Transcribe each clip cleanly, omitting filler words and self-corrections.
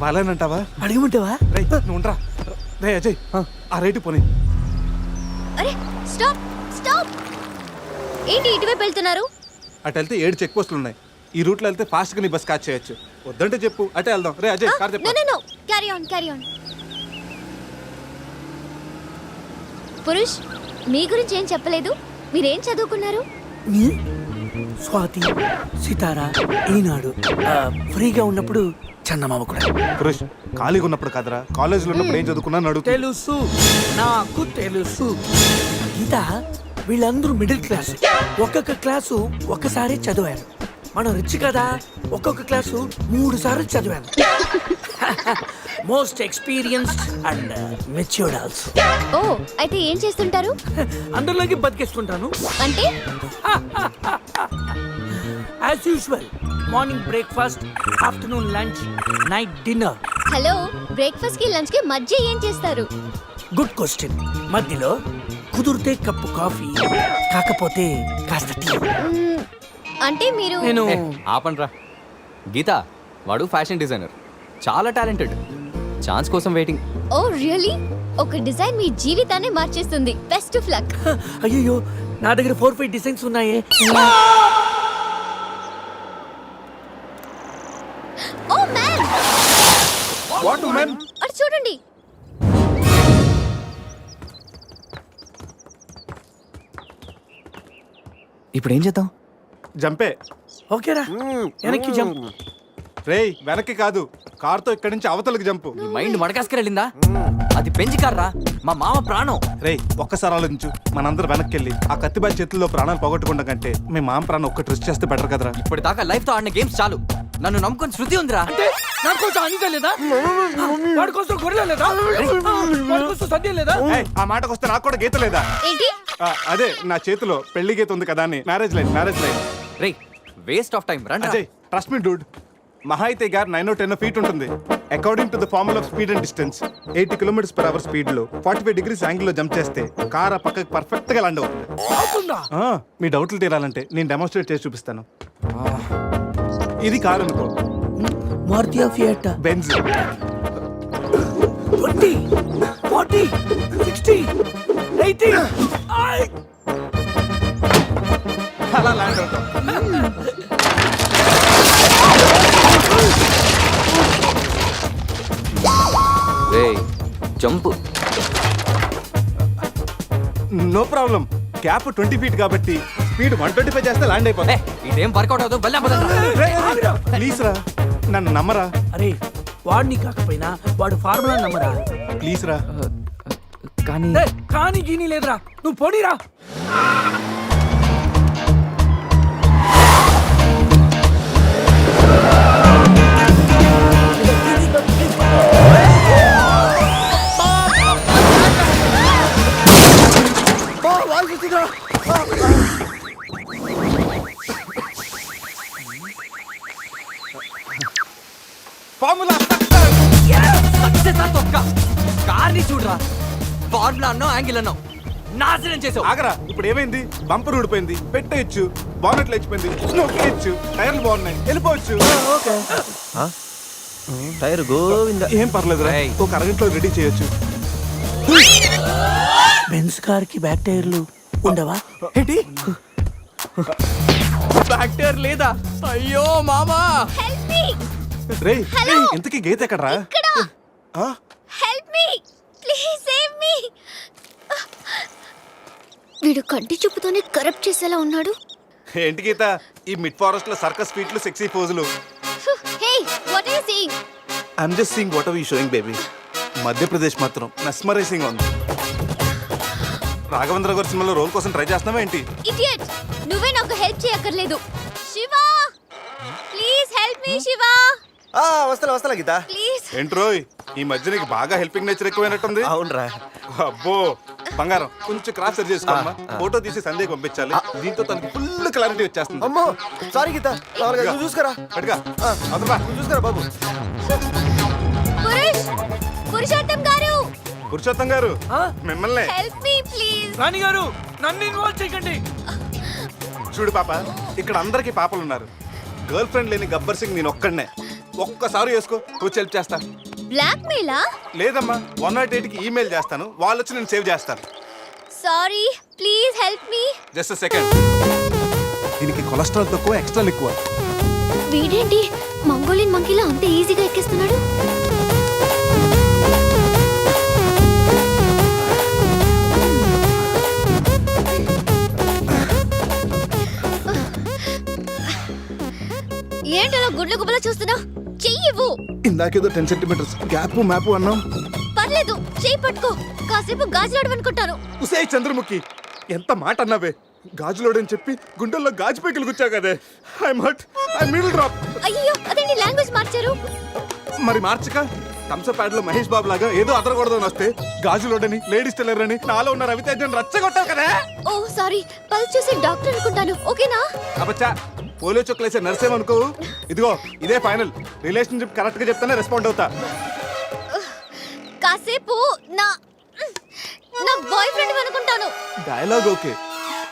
బాలేనంటావా? అడగమంటావా? రేయ్ నువ్వు ఉండరా. రే అజయ్ ఆ రేటు పోనీ. అరే స్టాప్ స్టాప్. ఏంటి ఇటువైపు వెళ్తున్నారు? అటు వెళ్తే 7 చెక్ పోస్టులు ఉన్నాయి. ఈ రూట్లో వెళ్తే ఫాస్ట్గా నీ బస్ క్యాచ్ చేయొచ్చు. వద్దంటే చెప్పు, అటే వెళ్దాం. రే అజయ్ కార్ చెప్పు. No carry on carry on. Purush, మీ గురించి ఏం చెప్పలేదు. మీరేం చదువుకున్నారు? స్వాతి, సితారా, ఈనాడు. ఫ్రీగా ఉన్నప్పుడు చందమామ కూడా. పురుష్ ఖాళీగా ఉన్నప్పుడు కదరా, కాలేజీలో ఉన్నప్పుడు ఏం చదువుకున్నాను అడుగు. తెలుసు, నాకు తెలుసు. గీత, వీళ్ళందరూ మిడిల్ క్లాస్. ఒక్కొక్క క్లాసు ఒక్కసారి చదివారు. మనం రిచ్ కదా, ఒక్కొక్క క్లాసు 3 సార్లు చదివాను. Most experienced and matured also. ఓ, అయితే ఏం చేస్తుంటారు? అందరిలోకి బతికేస్తుంటాను. అంటే as usual, morning breakfast, afternoon lunch, night dinner. Hello, breakfast కి లంచ్ కి మధ్య ఏం చేస్తారు? Good question. మధ్యలో కుదిరితే కప్పు కాఫీ, కాకపోతే కాస్త టీ. అంటే మీరు నేను ఆపండ్రా. గీత, వాడు ఫ్యాషన్ డిజైనర్, చాలా టాలెంటెడ్. ఛాన్స్ కోసం వెయిటింగ్. ఓ రియల్లీ? ఒక డిజైన్ మీ జీవితాన్ని మార్చేస్తుంది. Best of luck. అయ్యో, నా దగ్గర 4-5 డిజైన్స్ ఉన్నాయే. Oh man, what man? అటు చూడండి. ఇప్పుడు ఏం చేద్దాం? జంపే. ఓకేరా, వెనక్కి జంప్. రేయ్ వెనక్కి కాదు, కార్తో ఇక్కడి నుంచి అవతలకి జంపు. నీ మైండ్ మడకాసుకు వెళ్ళిందా? అది పెంచి కార్రా, మా మామ ప్రాణం. రేయ్ ఒక్కసారి ఆలోచించు. మనందరం వెనక్కి వెళ్ళి ఆ కత్తిబాయి చేతుల్లో ప్రాణాలు పోగొట్టుకుంటాం కంటే మీ మామ ప్రాణం ఒక్కటి రిస్క్ చేస్తే బెటర్ కదరా. ఇప్పటిదాకా లైఫ్ తో ఆడిన గేమ్స్ చాలు. నన్ను నమ్ముకొని శృతి ఉందిరా. అంటే నా కోసం అనిత లేదా? వాడి కోసం గొర్రె లేదా? వాడి కోసం సద్య లేదా? ఏయ్, ఆ మాటకు వస్తే నాకు కూడా గీత లేదా? ఏంటి? అదే నా చేతిలో పెళ్లి గీత ఉంది కదా అని. Marriage line. రే, వేస్ట్ ఆఫ్ టైం. రండి. Ajay trust me dude. మహా అయితే గారు 9-10 ఫీట్ ఉంటుంది. According to the formula of speed and distance 80 km/h speed లో 45 degrees యాంగిల్ లో జంప్ చేస్తే కార్ ఆ పక్కకి పర్ఫెక్ట్ గా ల్యాండ్ అవుతుంది. మీ డౌట్లు తీరాలంటే నేను డెమోన్స్ట్రేట్ చేసి చూపిస్తాను. ఇది కార్ అనుకో, మారుతి ఫియట్, బెంజ్. 20, 40, 60, 80. అలా ల్యాండ్ అవుతాం. రే, jump. No problem. Gap 20 feet కాబట్టి స్పీడ్ 125 చేస్తే ల్యాండ్ అయిపోతుంది. ఇదేం వర్కౌట్ అవుతుంది. ప్లీజ్ రా, నన్ను నమ్మరా. అరే, వాడిని కాకపోయినా వాడు ఫార్ములా నమ్మరా. ప్లీజ్ రా. కానీ కానీ గీనీ లేదురా, నువ్వు పోనీరా. ఫార్ములా సక్సెస్ ఆ తొక్క. కార్ని చూడరా, ఫార్ములా అన్నావు, యాంగిల్ అన్నావు, నాశనం చేసావు. ఆగరా. ఇప్పుడు ఏమైంది? బంపర్ ఊడిపోయింది, పెట్టేయచ్చు. బానెట్ లేచిపోయింది, నొక్కేయచ్చు. టైర్లు బాగున్నాయి, వెళ్ళిపోవచ్చు. టైర్ గోవింద. ఏం పర్లేదు, ఏయ్. ఒక అరగంటలో రెడీ చేయొచ్చు. బెంజ్ కార్ కి బ్యాక్ టైర్లు ఉండవా? ఏంటి? బ్యాక్ టైర్ లేదా? అయ్యో మామా. Help me. రేయ్ ఇంతకీ గీత ఎక్కడరా? ఇక్కడ. Help me please, save me. వీడు కంటి చూపుతోనే కరప్ట్ చేసేలా ఉన్నాడు. ఏంటి గీత ఈ మిడ్ ఫారెస్ట్ లో సర్కస్ ఫీట్లు, సెక్సీ పోజులు? Hey, what are you seeing? I'm just seeing what are you showing baby. Madhya Pradesh మాత్రం మెస్మరైజింగ్ ఉంది. రాఘవేంద్ర గారి సినిమాలో రోల్ కోసం ట్రై చేస్తున్నావా ఏంటి? ఇడియట్, నువ్వే నాకు హెల్ప్ చేయక్కర్లేదు. Shiva, please help me. Shiva వస్తలా గీత. ప్లీజ్. ఏంట్రోయ్ ఈ మధ్య నీకు బాగా హెల్పింగ్ నేచర్ ఎక్కువైనట్టుంది. అవునరా. అబ్బో బంగారం, కొంచెం క్రాస్ సెట్ చేసుకోమ్మా. ఫోటో తీసి సందేహం పంపించాలి. దీంతో తనకి ఫుల్ క్లారిటీ వచ్చేస్తుంది. అమ్మో సారీ గీత, నువ్వు చూసుకురా. అటుగా అదరా, నువ్వు చూసుకురా బాబు. పురుషోత్తం గారు, పురుషోత్తం గారు మిమ్మల్ని. Help me please. రాణి గారు, నన్ను ఇన్వాల్వ్ చేయకండి. చూడు పాప, ఇక్కడ అందరికి పాపలు ఉన్నారు. గర్ల్ ఫ్రెండ్ లేని గబ్బర్ సింగ్ నేను ఒక్కడనే. ఒక్కసారి వేసుకో వచ్చి హెల్ప్ చేస్తా. బ్లాక్ మెయిలా? లేదమ్మా 108కి ఈమెయిల్ చేస్తాను, వాళ్ళు వచ్చి నేను సేవ్ చేస్తాను. Sorry, please help me. Just second. దీనికి కొలెస్ట్రాల్ తక్కువ, ఎక్స్ట్రా ఎక్కువ. వీడేంటి మంగోలియన్ మంకీలా అంత ఈజీగా ఎక్కేస్తున్నాడు? ఏంటో గుడ్ల గుబల చూస్తున్నా? చెయ్యివ్వు. ఇందాకేదో 10 సెంటీమీటర్స్ గ్యాప్ మ్యాప్ అన్నాం. పర్లేదు, చెయ్యి పట్టుకో. కాసేపు గాజులాడు అనుకుంటాను. ఉసే చంద్రముఖి, ఎంత మాట అన్నావే. గాజులోడని చెప్పి గుండెల్లో గాజు పైకలు గుచ్చా కదే. I'm hurt, I middle drop. అయ్యో, అదేంటి లాంగ్వేజ్ మార్చారు? మరి మార్చక థమ్సప్ ప్యాడ్ లో మహేష్ బాబు లాగా ఏదో అదరకూడదని వస్తే గాజులోడని లేడీస్ టెల్లర్ అని నాలో ఉన్న రవితేజన్ రచ్చగొట్టావు కదా. ఓ సారీ, పల్స్ చూసే డాక్టర్ అనుకుంటాను. ఓకేనా? అబచ్చా, పోలియో చొక్కలేసే నర్సేమనుకో. ఇదిగో ఇదే ఫైనల్. రిలేషన్షిప్ కరెక్ట్ గా చెప్తానే రెస్పాండ్ అవుతా. కాసేపు నా నా బాయ్ ఫ్రెండ్ అనుకుంటాను. డైలాగ్ ఓకే,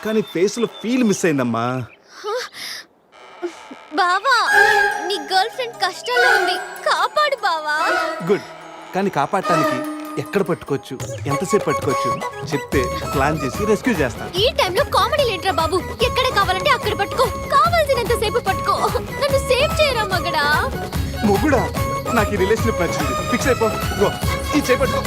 కానీ ఫేస్ లో ఫీల్ మిస్ అయిందమ్మా. బావా, నీ గర్ల్ ఫ్రెండ్ కష్టాల్లో ఉంది, కాపాడు బావా. గుడ్, కానీ కాపాడటానికి ఎక్కడ పట్టుకోవచ్చు, ఎంతసేపు పట్టుకోవచ్చు చెప్తే ప్లాన్ చేసి రెస్క్యూ చేస్తాను. ఈ టైంలో కామెడీ లేంట్రా బాబు. ఎక్కడ కావాలంటే అక్కడ పట్టుకో, కావాల్సినంత సేపు పట్టుకో. నన్ను సేవ్ చేయరా మగడా. మొగుడా, నాకు ఈ రిలేషన్షిప్ నచ్చింది. ఫిక్స్ అయిపో. ఇదిగో, ఈ చేయి పట్టుకో.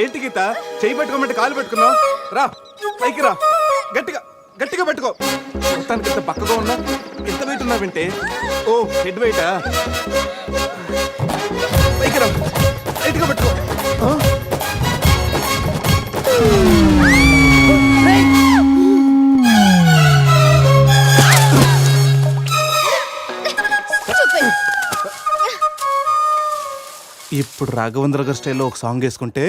ఏంటి గీత, చేయి పట్టుకోమంటే కాలు పెట్టుకున్నావు? రా పైకి రా, గట్టిగా గట్టిగా పెట్టుకో. మొత్తానికి ఇంత పక్కగా ఉన్నా, ఎంత వెయిట్ ఉన్నావంటే. ఓ హెడ్ వెయిటా? పైకి రా, గట్టిగా పెట్టుకో. ఇప్పుడు రాఘవేంద్ర గారి స్టైల్లో ఒక సాంగ్ వేసుకుంటే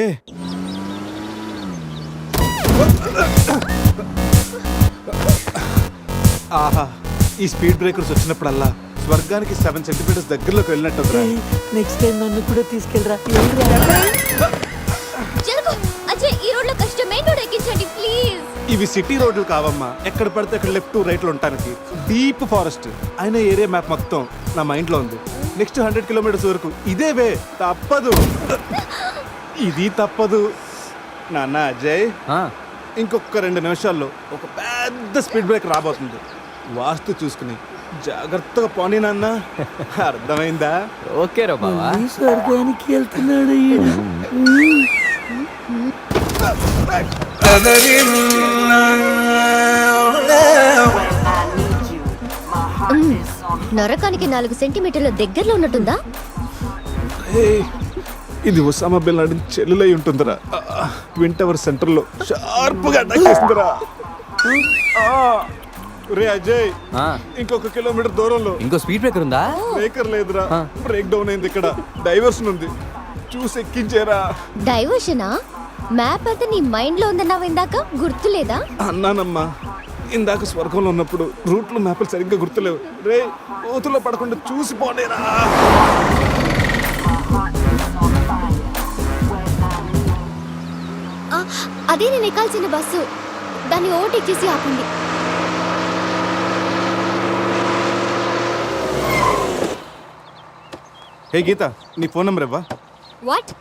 ఆహా, ఈ స్పీడ్ బ్రేకర్స్ వచ్చినప్పుడల్లా స్వర్గానికి 7 సెంటీమీటర్స్ దగ్గరలోకి వెళ్ళినట్టు. నెక్స్ట్ టైం నన్ను కూడా తీసుకెళ్ళరా. జరుగు. అజయ్, ఈ రోడ్ లో కష్టం, మెయిన్ రోడ్ ఎక్కించండి ప్లీజ్. ఇవి సిటీ రోడ్లు కావమ్మా, ఎక్కడ పడితే అక్కడ లెఫ్ట్ రైట్ లో ఉండటానికి. డీప్ ఫారెస్ట్ అయిన ఏరియా మ్యాప్ మొత్తం నా మైండ్ లో ఉంది. నెక్స్ట్ 100 కిలోమీటర్స్ వరకు ఇదే వే, తప్పదు. ఇది తప్పదు నాన్న. అజయ్, ఇంకొక 2 నిమిషాల్లో ఒక పెద్ద స్పీడ్ బ్రేక్ రాబోతుంది. వాస్తు చూసుకుని జాగ్రత్తగా పోనీ నాన్న. అర్థమైందా? ఓకే రా బావా. స్వర్గానికి వెళ్తున్నాడు. నరకానికి 4 సెంటీమీటర్ల దగ్గరలో ఉన్నట్టుందా? ఇది ఒసామా బిన్ లాడెన్ చెల్లులై ఉంటుందిరా. ట్విన్ టవర్ సెంటర్ లో షార్ప్ గా అటాక్ చేస్తుందిరా. రే అజయ్, ఇంకొక కిలోమీటర్ దూరంలో ఇంకో స్పీడ్ బ్రేకర్ ఉందా? బ్రేకర్ లేదురా, బ్రేక్ డౌన్ అయింది. ఇక్కడ డైవర్షన్ ఉంది, చూసి ఎక్కించేరా. డైవర్షనా? మ్యాప్ అయితే నీ మైండ్ లో ఉందన్నావు ఇందాక, గుర్తులేదా? అన్నానమ్మా, ఇందాక స్వర్గంలో ఉన్నప్పుడు రూట్లు మ్యాప్లు సరిగ్గా గుర్తులేవు. రే, ఓతులో పడకుండా చూసి పోనేరా. అదే నేను ఎక్కాల్సిన బస్సు, దాన్ని ఓవర్టేక్ చేసి ఆపండి. హే గీత, నీ ఫోన్ నెంబర్ ఇవ్వా? వాట్?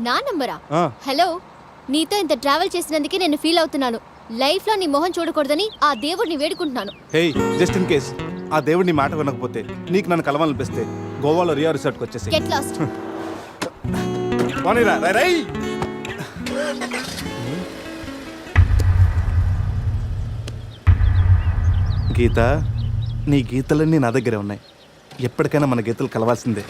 నా నంబరా? ఆ. హలో, నీతో ఇంత ట్రావెల్ చేసినందుకే నేను ఫీల్ అవుతున్నాను. లైఫ్ లో నీ మొహం చూడకూడదని ఆ దేవుడిని వేడుకుంటున్నాను. హే, జస్ట్ ఇన్ కేస్ ఆ దేవుడిని మాట వినకపోతే నీకు నన్ను కలవాలనిపిస్తే గోవాలో రియా రిసార్ట్కి వచ్చేసి గెట్ లాస్ట్. పోనీరా. రై గీత, నీ గీతలన్నీ నా దగ్గరే ఉన్నాయి. ఎప్పటికైనా మన గీతలు కలవాల్సిందే.